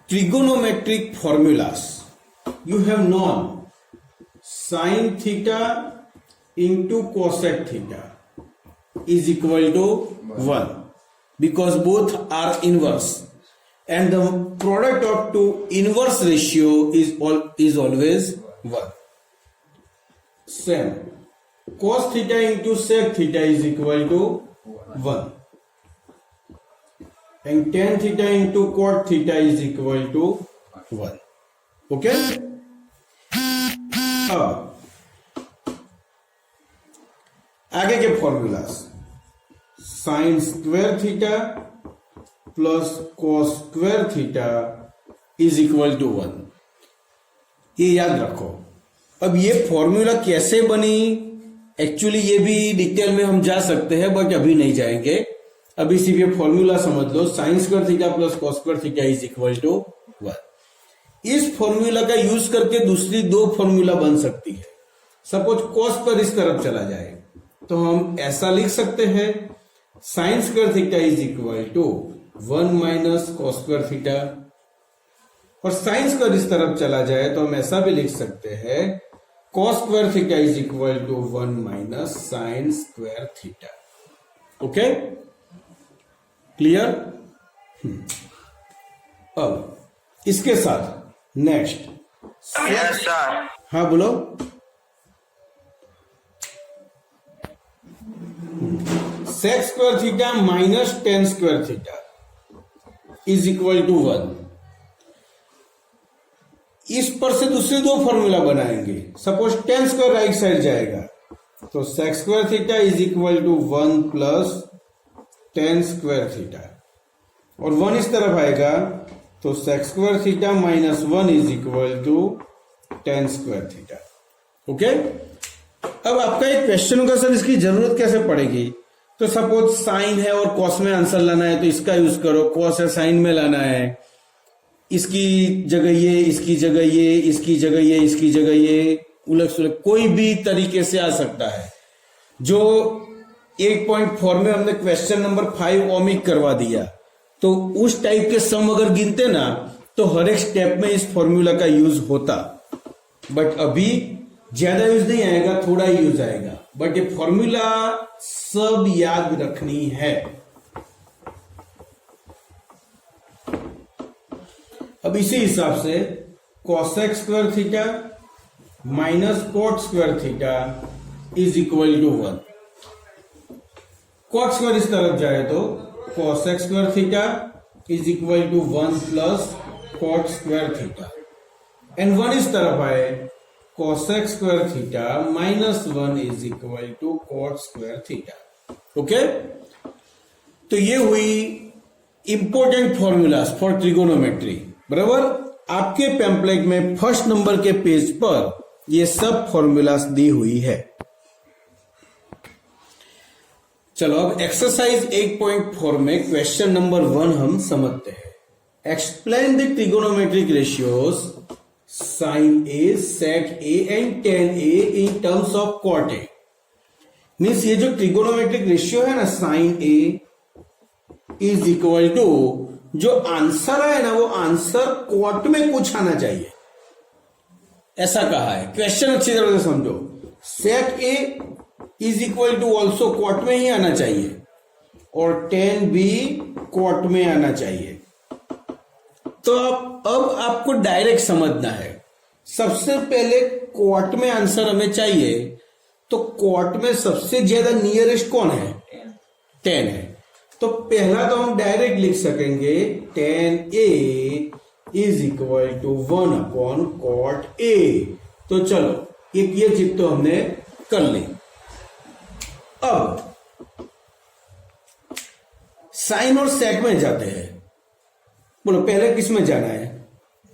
trigonometric formulas. You have known sin theta into cosec theta is equal to 1 because both are inverse, and the product of two inverse ratio is always 1. Same, cos theta into sec theta is equal to 1, and tan theta into cot theta is equal to 1. Okay? अब आगे के formulas, sine square theta plus cos square theta is equal to 1. ये याद रखो. अब ये formula कैसे बनी, एक्चुअली ये भी डिटेल में हम जा सकते हैं बट अभी नहीं जाएंगे. अभी सिर्फ ये फॉर्मूला समझ लो, sine square theta plus cos square theta is equal to 1. इस फॉर्मूला का यूज करके दूसरी दो फॉर्मूला बन सकती है. सपोज कॉस पर इस तरफ चला जाए तो हम ऐसा लिख सकते हैं, sine square theta is equal to 1 minus cos square theta, और साइन स्क्वायर इस तरफ चला जाए तो हम ऐसा भी लिख सकते हैं, cos square theta is equal to 1 minus sine square theta. Okay, clear? अब इसके साथ नेक्स्ट, यस सर. हाँ बोलो. Sec square theta minus tan square theta is equal to 1. इस पर से दूसरे दो फॉर्मूला बनाएंगे. Suppose tan square right side जाएगा तो sec square theta is equal to 1 plus tan square theta, और 1 इस तरफ आएगा तो sec square theta minus 1 is equal to tan square theta. Okay, अब आपका एक क्वेश्चन होगा, सर इसकी जरूरत कैसे पड़ेगी? तो सपोज साइन है और कॉस में आंसर लाना है तो इसका यूज करो, कॉस है साइन में लाना है, इसकी जगह ये, इसकी जगह ये, इसकी जगह ये, इसकी जगह ये, उलट सुलट कोई भी तरीके से आ सकता है. जो 8.4 में हमने क्वेश्चन नंबर 5 ओमिट करवा दिया, तो उस टाइप के सम अगर गिनते ना तो हर एक स्टेप में इस फॉर्मूला का यूज होता. बट अभी ज्यादा यूज नहीं आएगा, थोड़ा ही यूज आएगा, बट ये फॉर्मूला सब याद रखनी है. अब इसी हिसाब से cosec square theta minus cot square theta is equal to 1. Cot square इस तरफ जाए तो cosec square theta is equal to 1 plus cot square theta, and 1 इस तरफ आए cosec square theta minus 1 is equal to cot square theta. Okay, तो ये हुई इंपॉर्टेंट फॉर्मूलाज फॉर ट्रिगोनोमेट्री. बराबर, आपके पैम्पलेट में फर्स्ट नंबर के पेज पर ये सब फॉर्मूलाज दी हुई है. चलो अब एक्सरसाइज 8.4 में क्वेश्चन नंबर 1 हम समझते हैं. Explain the trigonometric ratios sin A, sec A and tan A in terms of cot A. Means ये जो ट्रिगोनोमेट्रिक रेशियो है ना, sin A is equal to, जो आंसर है ना वो आंसर कॉट में कुछ आना चाहिए, ऐसा कहा है. क्वेश्चन अच्छी तरह से समझो. sec A is equal to also cot में ही आना चाहिए, और tan B कॉट में आना चाहिए. तो अब आपको डायरेक्ट समझना है. सबसे पहले कॉट में आंसर हमें चाहिए, तो कॉट में सबसे ज्यादा नियरेस्ट कौन है? 10 है. तो पहला तो हम डायरेक्ट लिख सकेंगे tan A is equal to 1 upon cot A. तो चलो एक ये चीज तो हमने कर ली. अब साइन और सेक में जाते हैं. बोलो पहले किस में जाना है?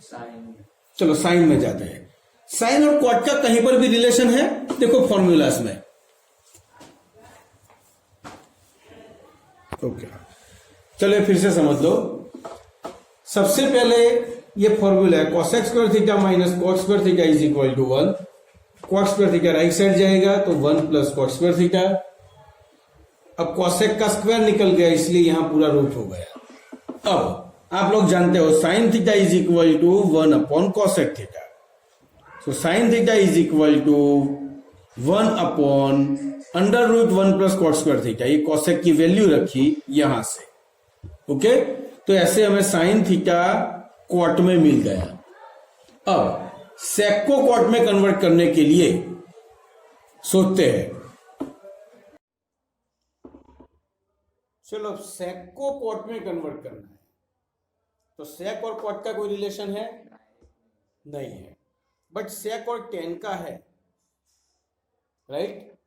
साइन. चलो साइन में जाते हैं. साइन और कॉट का कहीं पर भी रिलेशन है? देखो फॉर्मूलास में. ओके, चलो फिर से समझ लो. सबसे पहले ये फॉर्मूला है cosec square theta minus cot square theta is equal to 1. Cot square theta right side जाएगा तो 1 प्लस कॉट स्क्वायर थीटा. अब कॉसेक का स्क्वायर निकल गया इसलिए यहां पूरा रूट हो गया. अब आप लोग जानते हो sine theta is equal to 1/cosec theta. So sine theta is equal to 1/√1 plus cot square theta. ये कॉसेक की वैल्यू रखी यहां से। ओके, तो ऐसे हमें साइन थीटा कॉट में मिल गया। अब सेक को कॉट में कन्वर्ट करने के लिए सोचते हैं। चलो, अब सेक को कॉट में कन्वर्ट करना है, तो सेक और कॉट का कोई रिलेशन है? नहीं है, बट सेक और टेन का है, राइट?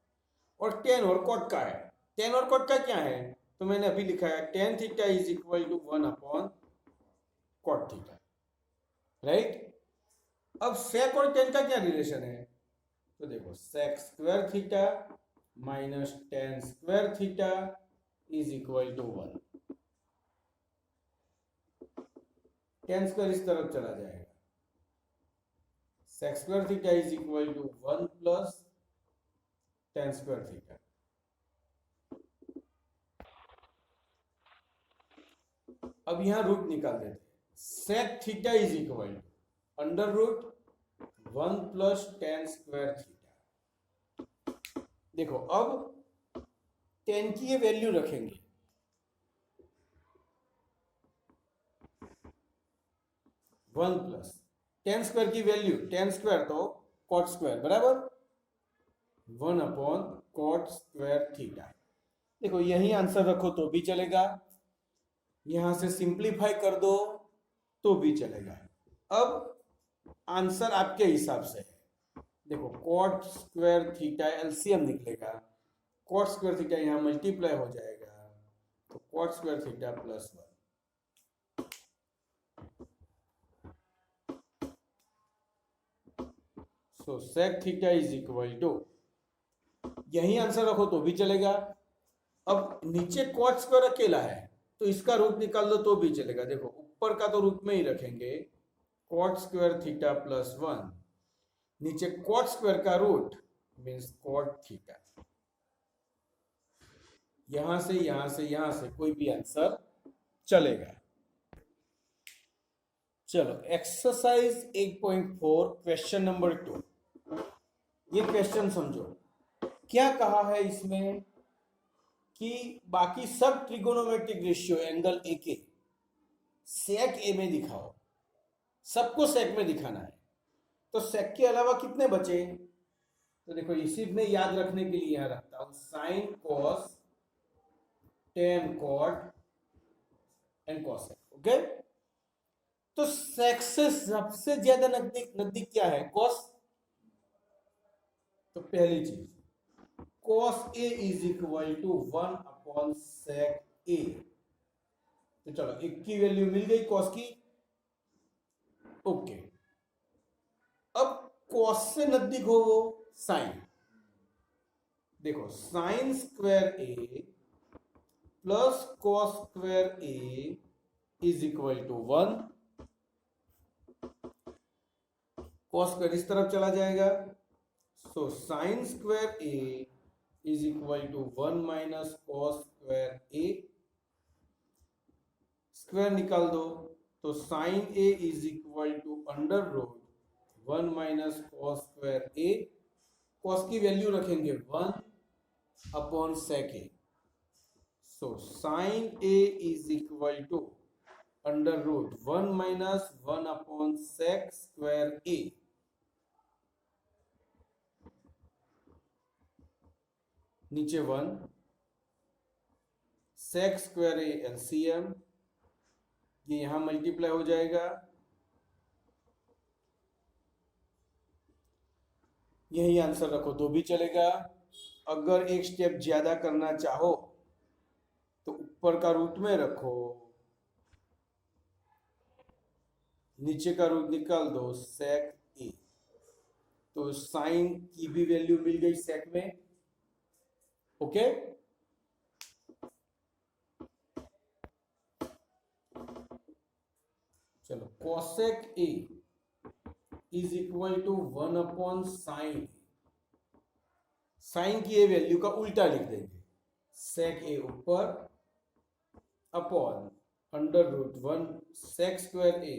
और टेन और कॉट का है। टेन और कॉट का क्या है? तो मैंने अभी लिखा है tan theta is equal to 1/cot theta, right? अब सेक और टेन का क्या रिलेशन है? तो देखो, sec square theta minus tan square theta is equal to 1। Tan square इस तरफ चला जाएगा, sec square theta is equal to 1 plus tan square theta. अब यहां रूट निकाल देते हैं। Sec theta is equal to √1 plus tan square theta. देखो, अब टेन की ये वैल्यू रखेंगे, वन प्लस टेन स्क्वायर की वैल्यू, टेन स्क्वायर तो कॉट स्क्वायर बराबर 1/cot स्क्वायर थीटा। देखो, यही आंसर रखो तो भी चलेगा, यहां से सिंप्लीफाई कर दो तो भी चलेगा। अब आंसर आपके हिसाब से है। देखो, कॉट स्क्वायर थीटा एलसीएम निकलेगा, कॉट स्क्वायर थीटा यहां मल्टीप्लाई हो जाएगा, तो cot square theta plus 1। So sec theta is equal to, यही आंसर रखो तो भी चलेगा। अब नीचे कॉट स्क्वायर अकेला है, तो इसका रूट निकाल दो तो भी चलेगा। देखो, ऊपर का तो रूट में ही रखेंगे, कॉट स्क्वायर थीटा प्लस 1, नीचे कॉट स्क्वायर का रूट मीन्स कॉट थीटा। यहां से यहां से यहां से कोई भी आंसर चलेगा। चलो, एक्सरसाइज 8.4 क्वेश्चन नंबर 2। ये क्वेश्चन समझो, क्या कहा है इसमें कि बाकी सब ट्रिगोनोमेट्रिक रेशियो एंगल ए के सेक ए में दिखाओ। सबको सेक में दिखाना है, तो सेक के अलावा कितने बचे? तो देखो, इसी में याद रखने के लिए यहां रखता हूं sine cos tan cot and cosec. Okay, तो सेक से सबसे ज्यादा नजदीक नजदीक क्या है? कॉस। तो पहली चीज, cos A is equal to 1/sec A। तो चलो, एक की वैल्यू मिल गई cos की। ओके, अब cos से नजदीक हो वो साइन। देखो, sine square A plus cos square A is equal to 1। cos square इस तरफ चला जाएगा, so sine square A is equal to 1 minus cos square A. Square निकाल दो, तो sine A is equal to √1 minus cos square A. Cos की value रखेंगे 1/sec ए। So sine A is equal to √1 minus 1/sec square A. नीचे 1, sec square A LCM, ये यहां multiply हो जाएगा, यही आंसर रखो तो भी चलेगा। अगर एक स्टेप ज्यादा करना चाहो तो ऊपर का रूट में रखो, नीचे का रूट निकाल दो सेक ए। तो साइन की भी वैल्यू मिल गई सेक में। ओके, चलो, cosec A is equal to 1/sin। Sine की ये वैल्यू का उल्टा लिख देंगे, सेक ए ऊपर upon √1 sec square a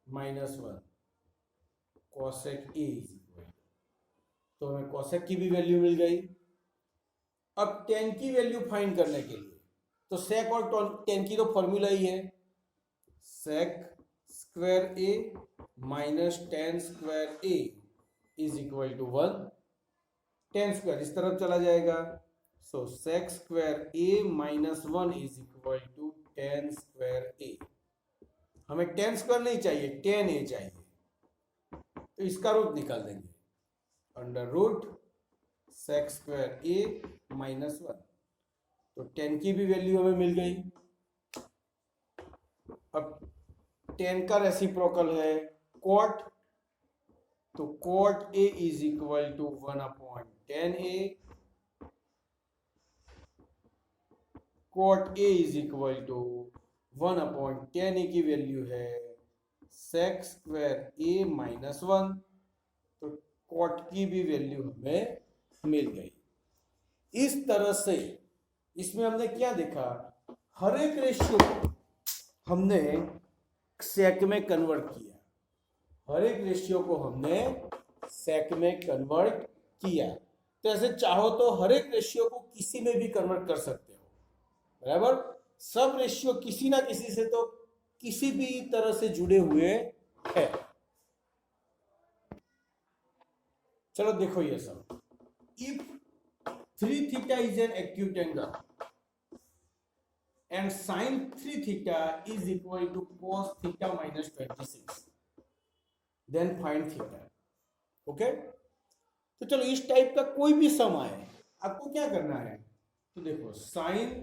-1 cosec a is equal, तो हमें cosec की भी वैल्यू मिल गई। अब tan की वैल्यू फाइंड करने के लिए तो sec और tan की तो फॉर्मूला ही है, sec square a minus tan square a is equal to 1, tan square इस तरफ चला जाएगा, so sec square a minus 1 is equal to tan square a। हमें tan स्क्वायर नहीं चाहिए, tan a चाहिए, तो इसका रूट निकाल देंगे, under root sec square a minus 1, तो tan की भी वैल्यू हमें मिल गई। अब tan का रेसिप्रोकल है cot, तो cot a is equal to 1/tan a, cot a is equal to 1/tan a की वैल्यू है sec स्क्वायर a माइनस 1, तो cot की भी वैल्यू हमें मिल गई। इस तरह से इसमें हमने क्या देखा, हर एक रेशियो को हमने सेक में कन्वर्ट किया, हर एक रेशियो को हमने सेक में कन्वर्ट किया। तो ऐसे चाहो तो हर एक रेशियो को किसी में भी कन्वर्ट कर सकते हो, बराबर। सब रेशियो किसी ना किसी से तो किसी भी तरह से जुड़े हुए हैं। चलो देखो ये सब, if 3 theta is an acute angle and sin 3 theta is equal to cos theta minus 26, then find theta। Okay, तो चलो इस टाइप का कोई भी सम आए, आपको क्या करना है, तो देखो sin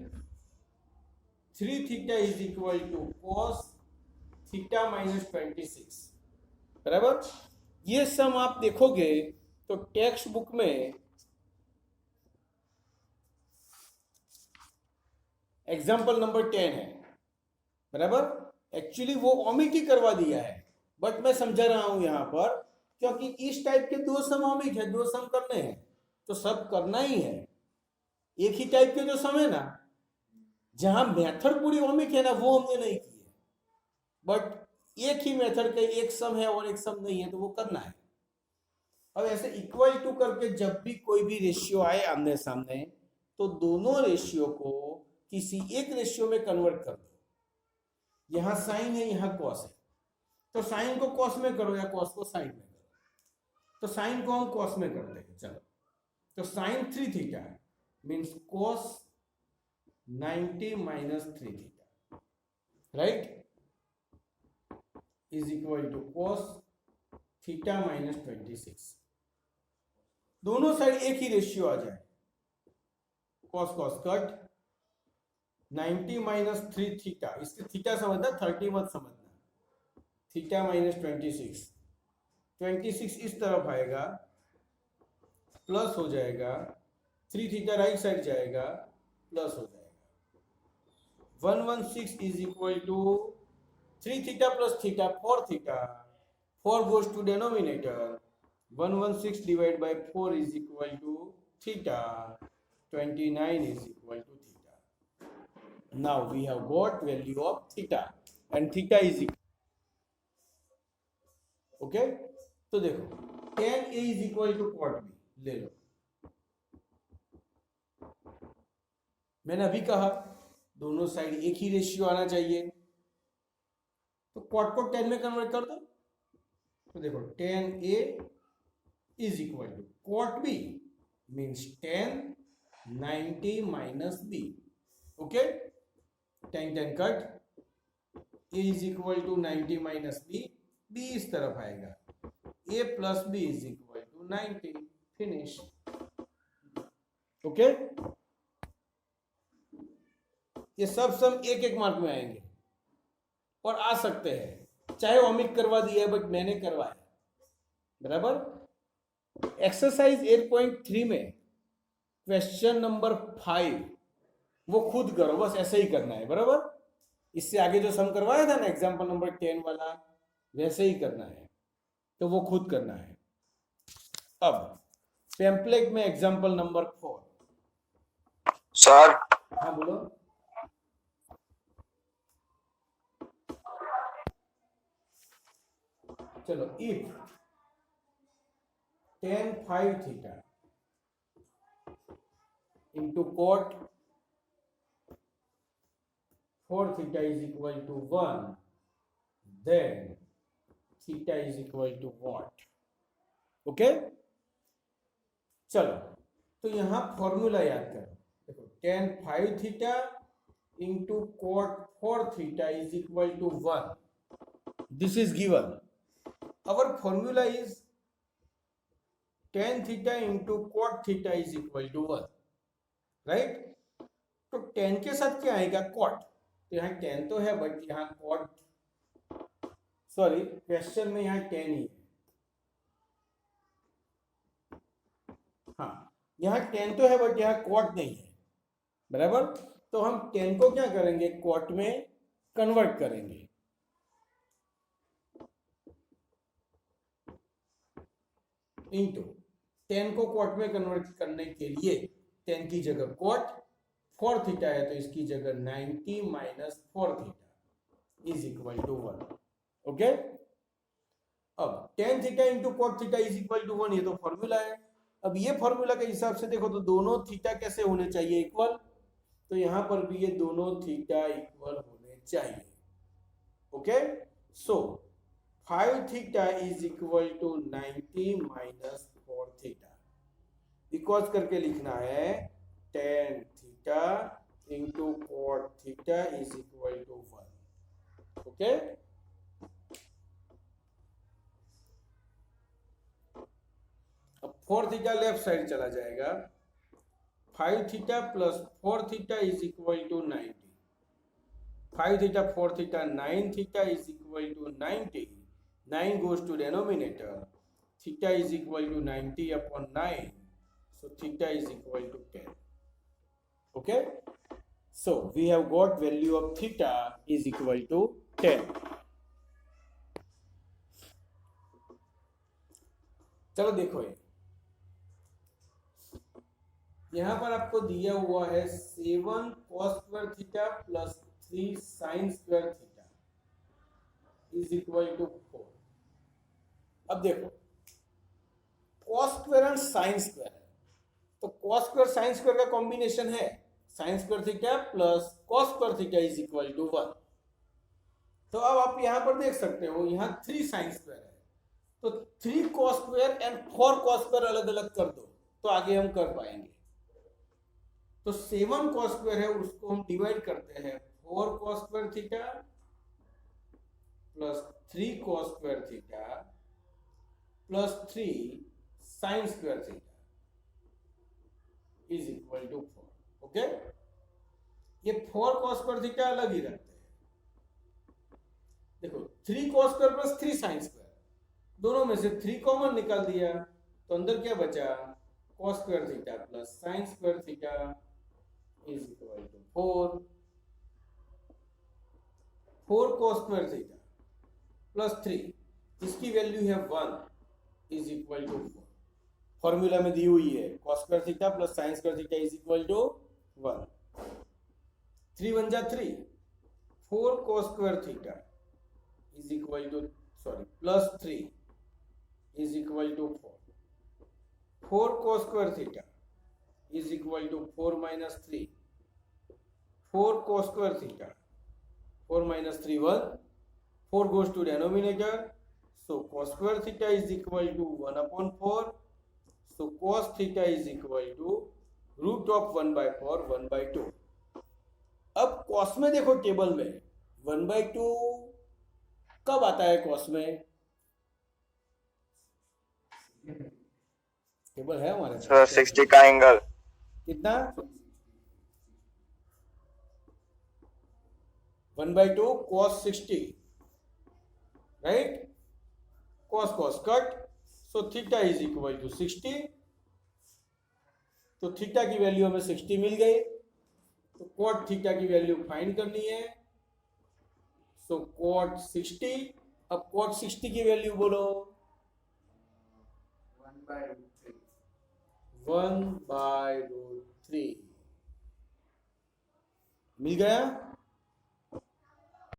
3 theta is equal to cos theta minus 26, बराबर। ये सम आप देखोगे तो टेक्स्ट बुक में एग्जाम्पल नंबर 10 है, बराबर। एक्चुअली वो ओमिट ही करवा दिया है, बट मैं समझा रहा हूं यहां पर, क्योंकि इस टाइप के दो सम ओमिट है, दो सम करने हैं तो सब करना ही है। एक ही टाइप के जो सम है ना, जहां मेथड पूरी ओमिट है ना, वो हमने नहीं की है, बट एक ही मेथड का एक सम है और एक सम नहीं है, तो वो करना है। अब ऐसे इक्वल टू करके जब भी कोई भी रेशियो आए आमने सामने, तो दोनों रेशियो को किसी एक रेशियो में कन्वर्ट कर दो। यहां साइन है, यहां कॉस है, तो साइन को कॉस में करो या कॉस को साइन में करो। तो साइन को हम कॉस में करते हैं, चलो। तो sine 3 theta means cos 90 minus 3 theta, right, is equal to cos theta minus 26। दोनों साइड एक ही रेशियो आ जाए, cos cos cut, 90 minus 3 theta, इसके थीटा समझना, 30 मत समझना, थीटा माइनस 26, 26 इस तरफ आएगा, प्लस हो जाएगा, 3 थीटा राइट साइड जाएगा, प्लस हो जाएगा, 116 is equal to 3 theta plus theta 4 theta, 4 goes to denominator, 116 divided by 4 is equal to theta, 29 is equal to theta। Now we have got value of theta and theta is equal, okay। तो देखो tan A is equal to cot B ले लो, मैंने अभी कहा दोनों side एक ही ratio आना चाहिए, तो cot को tan में कन्वर्ट कर दो, तो देखो tan A is equal to cot B means tan 90 minus B, okay, tan tan cut, A is equal to 90 minus B, B इस तरफ आएगा, A plus B is equal to 90, finish, okay। ये सब सम एक एक मार्क में आएंगे और आ सकते हैं, चाहे ओमिट करवा दिया है बट मैंने करवाया, बराबर। एक्सरसाइज 8.3 में क्वेश्चन नंबर 5 वो खुद करो, बस ऐसे ही करना है, बराबर। इससे आगे जो सम करवाया था ना एग्जांपल नंबर 10 वाला, वैसे ही करना है, तो वो खुद करना है। अब पैम्पलेट में एग्जांपल नंबर 4। सर हाँ बोलो। चलो if tan 5 theta into cot 4 theta is equal to 1, then theta is equal to what? Okay चलो, तो यहां फॉर्मूला याद करो। देखो tan 5 theta into cot 4 theta is equal to 1, this is given. Our formula is tan theta into cot theta is equal to 1, right. तो tan के साथ क्या आएगा? cot। तो यहाँ tan तो है बट यहाँ cot, सॉरी क्वेश्चन में यहाँ tan ही है, हाँ यहाँ tan तो है बट यहाँ cot नहीं है, बराबर। तो हम tan को क्या करेंगे? cot में कन्वर्ट करेंगे। इनटू tan को cot में कन्वर्ट करने के लिए tan की जगह cot 4 थीटा है तो इसकी जगह 90 minus 4 theta is equal to 1, okay. अब tan theta into cot theta is equal to 1, ये तो फॉर्मूला है। अब ये फॉर्मूला के हिसाब से देखो तो दोनों थीटा कैसे होने चाहिए? इक्वल। तो यहां पर भी ये दोनों थीटा इक्वल होने चाहिए, okay. So 5 theta is equal to 90 minus 4 theta, because करके लिखना है tan theta into cot theta is equal to 1, okay. अब 4 थीटा लेफ्ट साइड चला जाएगा, 5 theta plus 4 theta is equal to 90, 5 theta 4 theta 9 theta is equal to 90, 9 goes to denominator, theta is equal to 90 upon 9, so theta is equal to 10, okay. So we have got value of theta is equal to 10. चलो देखो ये यहां पर आपको दिया हुआ है 7 cos square theta plus 3 sin square theta is equal to 4। अब देखो cos square and sin square है, तो cos स्क्वायर sin स्क्वायर का कॉम्बिनेशन है sin square theta plus cos square theta is equal to 1। तो अब आप यहां पर देख सकते हो यहाँ 3 sin स्क्वायर है, तो 3 cos square and 4 cos square अलग अलग कर दो तो आगे हम कर पाएंगे। तो 7 cos स्क्वायर है उसको हम डिवाइड करते हैं 4 cos square theta plus 3 cos square theta plus 3 sin square theta is equal to 4, okay. ये 4 cos स्क्वायर थीटा अलग ही रखते हैं। देखो 3 cos square plus 3 sin square, दोनों में से 3 कॉमन निकाल दिया तो अंदर क्या बचा? cos square theta plus sin square theta is equal to 4, 4 cos square theta plus 3 इसकी वैल्यू है 1 इज इक्वल टू 4, फॉर्मूला में दी हुई है cos square theta plus sin square theta is equal to 1। 3 1 जा 3, 4 cos square theta is equal to plus 3 is equal to 4, 4 cos square theta is equal to 4 minus 3, 4 cos square theta 4 minus 3 1, 4 goes to denominator, so cos square theta is equal to 1 upon 4, so cos theta is equal to root of 1 by 4 1 by 2। अब cos में देखो table में 1 by 2 कब आता है? cos में table है हमारे पास 60 का एंगल कितना? 1 by 2 cos 60, right? cos cos cut, so theta is equal to 60, तो थीटा की वैल्यू हमें 60 मिल गई, तो cot थीटा की वैल्यू फाइंड करनी है, सो cot 60। अब cot 60 की वैल्यू बोलो 1 by root 3 मिल गया।